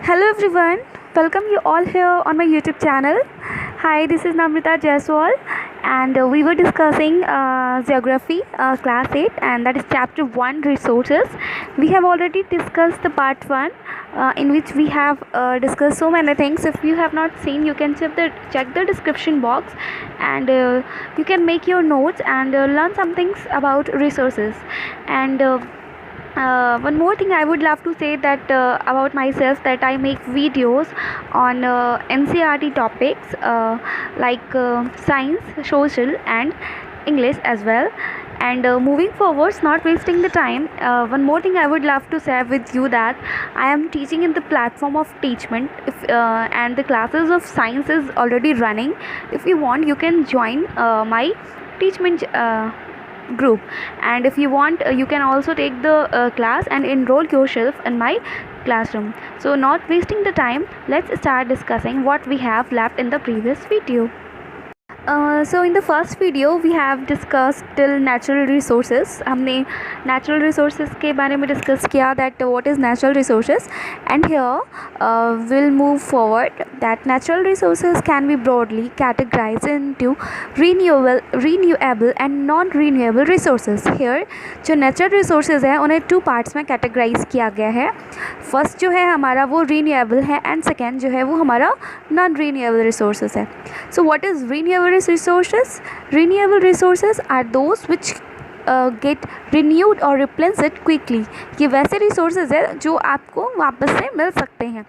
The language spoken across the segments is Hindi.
Hello everyone, welcome you all here on my YouTube channel. Hi, this is Namrita Jaiswal and we were discussing geography class 8 and that is chapter 1 resources. We have already discussed the part 1 in which we have discussed so many things. If you have not seen, you can check the description box and you can make your notes and learn some things about resources. And one more thing I would love to say that about myself, that I make videos on NCERT topics like science, social and English as well. And moving forwards, not wasting the time, one more thing I would love to share with you that I am teaching in the platform of Teachment. And the classes of science is already running. If you want, you can join my Teachment group, and if you want, you can also take the class and enroll yourself in my classroom. So not wasting the time, let's start discussing what we have left in the previous video. So in the first video we have discussed till natural resources. हमने natural resources के बारे में discuss किया that what is natural resources, and here we'll move forward that natural resources can be broadly categorized into renewable and non-renewable resources. Here जो natural resources है उन्हें two parts में categorize किया गया है. First जो है हमारा वो renewable है and second जो है वो हमारा non-renewable resources है. So what is renewable resources? Renewable resources are those which get renewed or replenished quickly. ये वैसे resources है जो आपको वापस से मिल सकते हैं.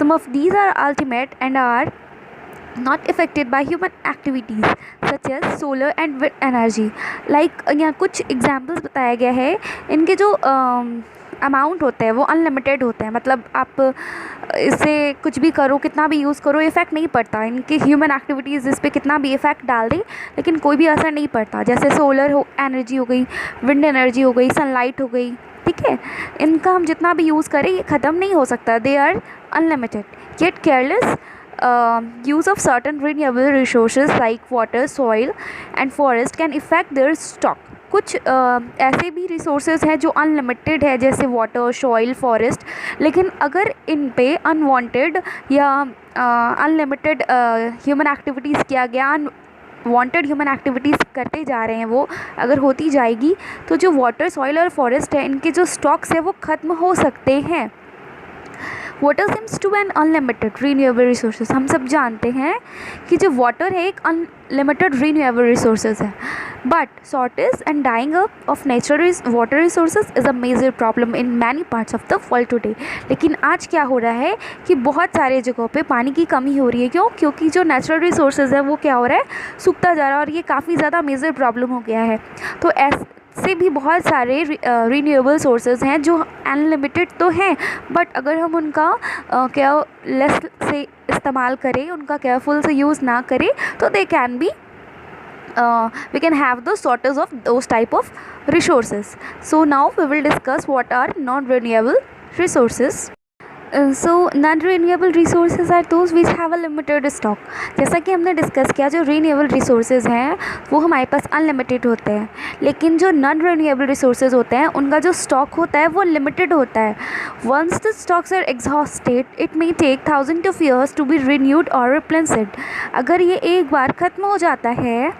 Some of these are ultimate and are not affected by human activities such as solar and wind energy. Like यहाँ कुछ examples बताया गया है. इनके जो अमाउंट होते हैं वो अनलिमिटेड होते हैं, मतलब आप इससे कुछ भी करो, कितना भी यूज़ करो, इफ़ेक्ट नहीं पड़ता. इनकी ह्यूमन एक्टिविटीज़ इस पर कितना भी इफ़ेक्ट डाल दें लेकिन कोई भी असर नहीं पड़ता. जैसे सोलर एनर्जी हो गई, विंड एनर्जी हो गई, सनलाइट हो गई, ठीक है. इनका हम जितना भी यूज़ करें ये ख़त्म नहीं हो सकता. They are unlimited. Yet careless use of certain renewable resources like water, soil and forest can affect their stock. कुछ ऐसे भी रिसोर्सेज हैं जो अनलिमिटेड है जैसे वाटर, सॉइल, फॉरेस्ट, लेकिन अगर इन पे अनवांटेड या अनलिमिटेड ह्यूमन एक्टिविटीज़ किया गया, वांटेड ह्यूमन एक्टिविटीज़ करते जा रहे हैं, वो अगर होती जाएगी तो जो वाटर, सॉइल और फॉरेस्ट है इनके जो स्टॉक्स है वो ख़त्म हो सकते हैं. Water seems to an unlimited renewable resources. हम सब जानते हैं कि जो वाटर है एक अनलिमिटेड रीन्यूएबल रिसोर्सेज है. But shortage and dying up of natural water resources is a major problem in many parts of the world today. लेकिन आज क्या हो रहा है कि बहुत सारे जगहों पे पानी की कमी हो रही है. क्यों? क्योंकि जो नेचुरल रिसोर्सेज है वो क्या हो रहा है, सूखता जा रहा है और ये काफ़ी ज़्यादा मेजर प्रॉब्लम हो गया है. तो से भी बहुत सारे रीन्यूएबल सोर्सेज हैं जो अनलिमिटेड तो हैं, बट अगर हम उनका केयरलेस से इस्तेमाल करें, उनका केयरफुल से यूज़ ना करें, तो they can be we can have the shortage of those type of resources. So now we will discuss what are non-renewable resources. So non-renewable resources are those which have a limited stock. जैसा कि हमने डिस्कस किया, जो renewable resources हैं वो हमारे पास अनलिमिटेड होते हैं, लेकिन जो non-renewable resources होते हैं उनका जो स्टॉक होता है वो लिमिटेड होता है. Once the stocks are exhausted, it may take thousands of years to be renewed or replenished. अगर ये एक बार ख़त्म हो जाता है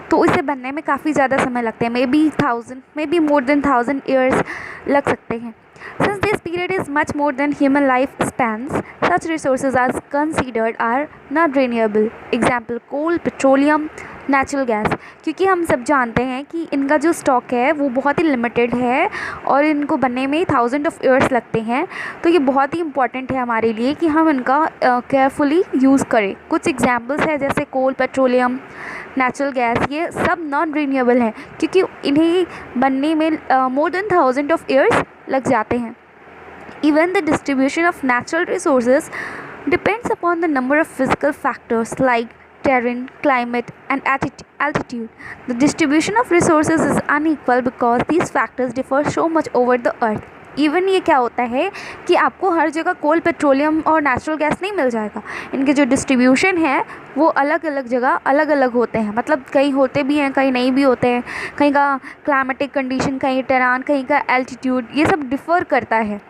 तो इसे बनने में काफ़ी ज़्यादा समय लगता है. May be more than 1000 years लग सकते हैं. Since this period is much more than human life spans, such resources as considered are not renewable. Example: coal, petroleum, natural gas. क्योंकि हम सब जानते हैं कि इनका जो स्टॉक है वो बहुत ही लिमिटेड है और इनको बनने में 1000 ऑफ ईयर्स लगते हैं. तो ये बहुत ही इंपॉर्टेंट है हमारे लिए कि हम इनका केयरफुली यूज़ करें. कुछ एग्जांपल्स हैं जैसे कोल, पेट्रोलियम, नेचुरल गैस, ये सब नॉन रीन्यूएबल हैं क्योंकि इन्हें बनने में मोर देन 1000 ऑफ ईयर्स लग जाते हैं. Even the distribution of natural resources depends upon the number of physical factors like terrain, climate and altitude. The distribution of resources is unequal because these factors differ so much over the earth. Even ये क्या होता है कि आपको हर जगह कोल, पेट्रोलियम और नेचुरल गैस नहीं मिल जाएगा। इनके जो डिस्ट्रीब्यूशन है वो अलग अलग जगह अलग अलग होते हैं, मतलब कहीं होते भी हैं, कहीं नहीं भी होते हैं, कहीं का क्लाइमेटिक कंडीशन, कहीं टेरान, कहीं का एल्टीट्यूड, ये सब डिफ़र करता है।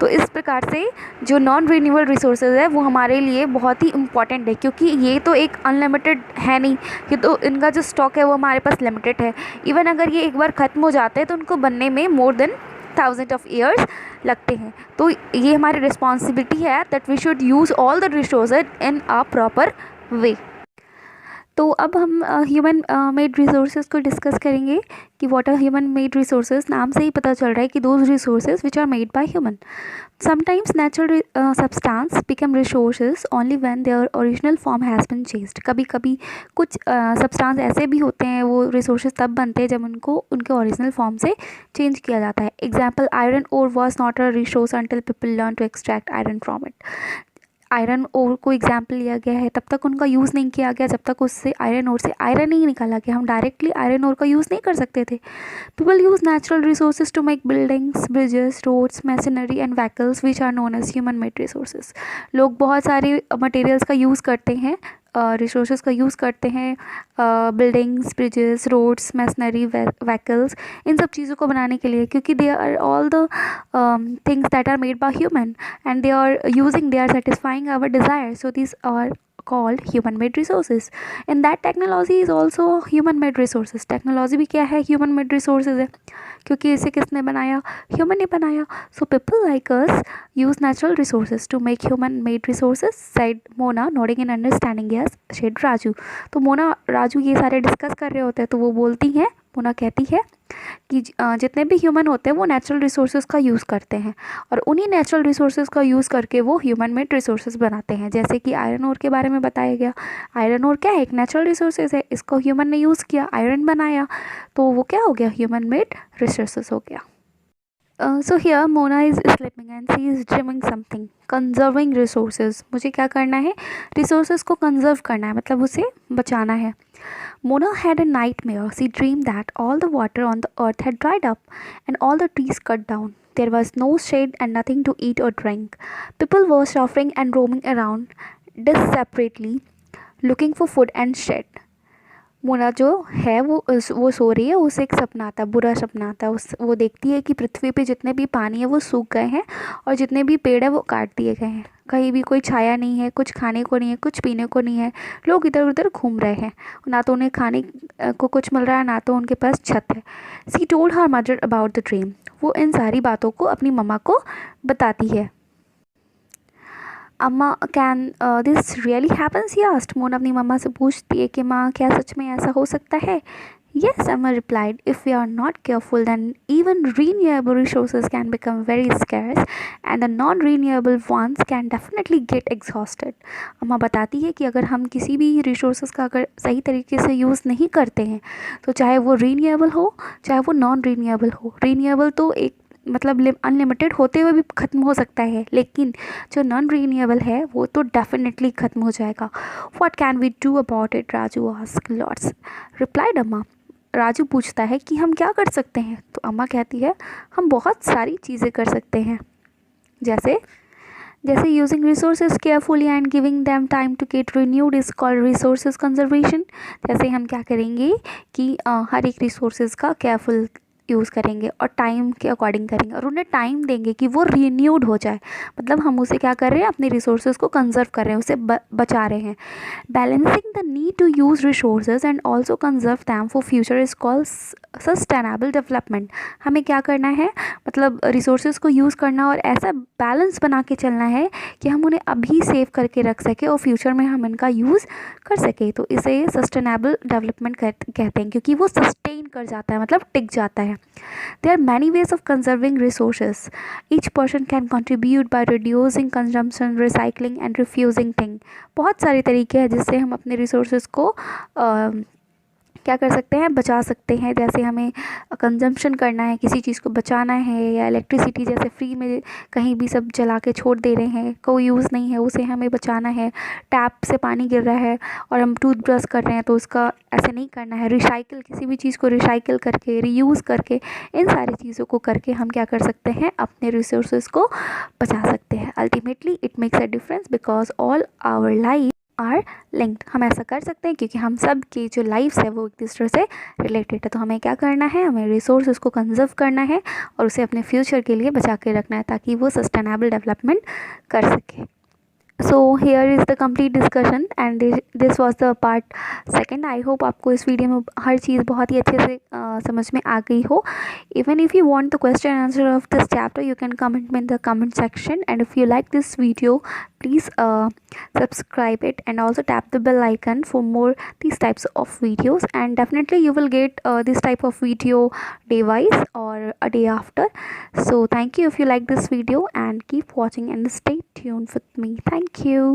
तो इस प्रकार से जो नॉन रीन्यूएबल रिसोर्सेज है वो हमारे लिए बहुत ही इम्पॉर्टेंट है, क्योंकि ये तो एक अनलिमिटेड है नहीं, कि तो इनका जो स्टॉक है वो हमारे पास लिमिटेड है। इवन अगर ये एक बार ख़त्म हो जाते हैं तो उनको बनने में मोर देन 1000 ऑफ ईयर्स लगते हैं। तो ये हमारी रिस्पॉन्सिबिलिटी है that we should use all the resources in a proper way. तो अब हम ह्यूमन मेड रिसोर्सेज को डिस्कस करेंगे कि what are human made resources. नाम से ही पता चल रहा है कि those resources which are made by human. Sometimes natural substance become resources only when their original form has been changed. कभी कभी कुछ सब्सटेंस ऐसे भी होते हैं, वो रिसोर्सेज तब बनते हैं जब उनको उनके ओरिजिनल फॉर्म से चेंज किया जाता है। Example, iron ore was not a resource until people learn to extract iron from it. Iron ore को एग्जाम्पल लिया गया है, तब तक उनका यूज़ नहीं किया गया जब तक उससे आयरन ओर से आयरन नहीं निकाला गया। हम डायरेक्टली आयरन ओर का यूज़ नहीं कर सकते थे। People use natural resources to make buildings, bridges, roads, machinery and vehicles which are known as human made resources. लोग बहुत सारे मटेरियल्स का यूज़ करते हैं, रिसोर्सेज का यूज़ करते हैं, buildings, bridges, roads, machinery, vehicles, इन सब चीज़ों को बनाने के लिए, क्योंकि they are all the things that are made by human and they are satisfying our desires. So these are called human made resources. And that technology is also human made resources. Technology भी क्या है? human made resources है, क्योंकि इसे किसने बनाया? ह्यूमन ने बनाया। So people like us use natural resources to make human made resources, said Mona, nodding in understanding. Yes, said Raju. तो मोना राजू ये सारे डिस्कस कर रहे होते हैं, तो वो बोलती हैं, मोना कहती है कि जितने भी ह्यूमन होते हैं वो नेचुरल रिसोर्सेज का यूज़ करते हैं, और उन्हीं नेचुरल रिसोर्सेज का यूज़ करके वो ह्यूमन मेड रिसोर्सेज बनाते हैं। जैसे कि आयरन ओर के बारे में बताया गया। आयरन ओर क्या है? एक नेचुरल रिसोर्सेज है, इसको ह्यूमन ने यूज़ किया, आयरन बनाया, तो वो क्या हो गया? ह्यूमन मेड रिसोर्सेज हो गया। So here Mona is sleeping and she is dreaming something. Conserving resources. मुझे क्या करना है? Resources को conserve करना है, मतलब उसे बचाना है। Mona had a nightmare. She dreamed that all the water on the earth had dried up and all the trees cut down. There was no shade and nothing to eat or drink. People were suffering and roaming around desperately, looking for food and shed. Mona जो है वो सो रही है, उसे एक सपना आता है, बुरा सपना आता है। वो देखती है कि पृथ्वी पे जितने भी पानी है वो सूख गए हैं और जितने भी पेड़ है वो काट दिए गए हैं। कहीं भी कोई छाया नहीं है, कुछ खाने को नहीं है, कुछ पीने को नहीं है। लोग इधर उधर घूम रहे हैं, ना तो उन्हें खाने को कुछ मिल रहा है, ना तो उनके पास छत है। सी told her mother about the dream. वो इन सारी बातों को अपनी मम्मा को बताती है। अम्मा, can this really happens? He asked. Mona अपनी मम्मा से पूछती है कि माँ, क्या सच में ऐसा हो सकता है? Yes, Amma replied, if we are not careful, then even renewable resources can become very scarce and the non-renewable ones can definitely get exhausted. अम्मा बताती है कि अगर हम किसी भी रिसोर्सेज का अगर सही तरीके से यूज़ नहीं करते हैं, तो चाहे वो रीन्यूएबल हो चाहे वो नॉन रीन्यूएबल हो। रीन्यूएबल तो एक मतलब अनलिमिटेड होते हुए भी ख़त्म हो सकता है, लेकिन जो नॉन रीन्यूएबल है वो तो डेफिनेटली ख़त्म हो जाएगा। What can we do about it? Raju asked. Lots, replied अम्मा। राजू पूछता है कि हम क्या कर सकते हैं? तो अम्मा कहती है, हम बहुत सारी चीज़ें कर सकते हैं। जैसे using resources carefully and giving them time to get renewed is called resources conservation. जैसे हम क्या करेंगे कि हर एक रिसोर्सेज का केयरफुल यूज़ करेंगे और टाइम के अकॉर्डिंग करेंगे और उन्हें टाइम देंगे कि वो रीन्यूड हो जाए। मतलब हम उसे क्या कर रहे हैं? अपने रिसोर्सेज को कंजर्व कर रहे हैं, उसे बचा रहे हैं। Balancing the need to use resources and also conserve them for future is called sustainable development. हमें क्या करना है? मतलब रिसोर्सेज को यूज़ करना और ऐसा बैलेंस बना के चलना है कि हम उन्हें अभी सेव करके रख सकें और फ्यूचर में हम इनका यूज़ कर सकें। तो इसे सस्टेनेबल डेवलपमेंट कहते हैं, क्योंकि वो सस्टेन कर जाता है, मतलब टिक जाता है। There are many ways of conserving resources. Each person can contribute by reducing consumption, recycling and refusing things. बहुत सारे तरीके हैं जिससे हम अपने रिसोर्सेज को क्या कर सकते हैं, बचा सकते हैं। जैसे हमें कंजम्पशन करना है, किसी चीज़ को बचाना है, या इलेक्ट्रिसिटी जैसे फ्री में कहीं भी सब जला के छोड़ दे रहे हैं, कोई यूज़ नहीं है, उसे हमें बचाना है। टैप से पानी गिर रहा है और हम टूथब्रश कर रहे हैं तो उसका ऐसे नहीं करना है। रिसाइकिल, किसी भी चीज़ को रिसाइकिल करके, रीयूज़ करके, इन सारी चीज़ों को करके हम क्या कर सकते हैं, अपने रिसोर्सेज को बचा सकते हैं। Ultimately it makes a difference because all our life are linked. हम ऐसा कर सकते हैं क्योंकि हम सब की जो लाइफ्स है वो एक दूसरे से रिलेटेड है। तो हमें क्या करना है, हमें रिसोर्स को कंजर्व करना है और उसे अपने फ्यूचर के लिए बचा के रखना है ताकि वो सस्टेनेबल डेवलपमेंट कर सके। So here is the complete discussion and this was the part second. I hope आपको इस वीडियो में हर चीज़ बहुत ही अच्छे से समझ में आ गई हो। Even if you want the question answer of this chapter you can comment में in the comment section, and if you like this video please subscribe it and also tap the bell icon for more these types of videos, and definitely you will get this type of video day wise or a day after. So thank you if you like this video, and keep watching and stay tuned with me. Thank you.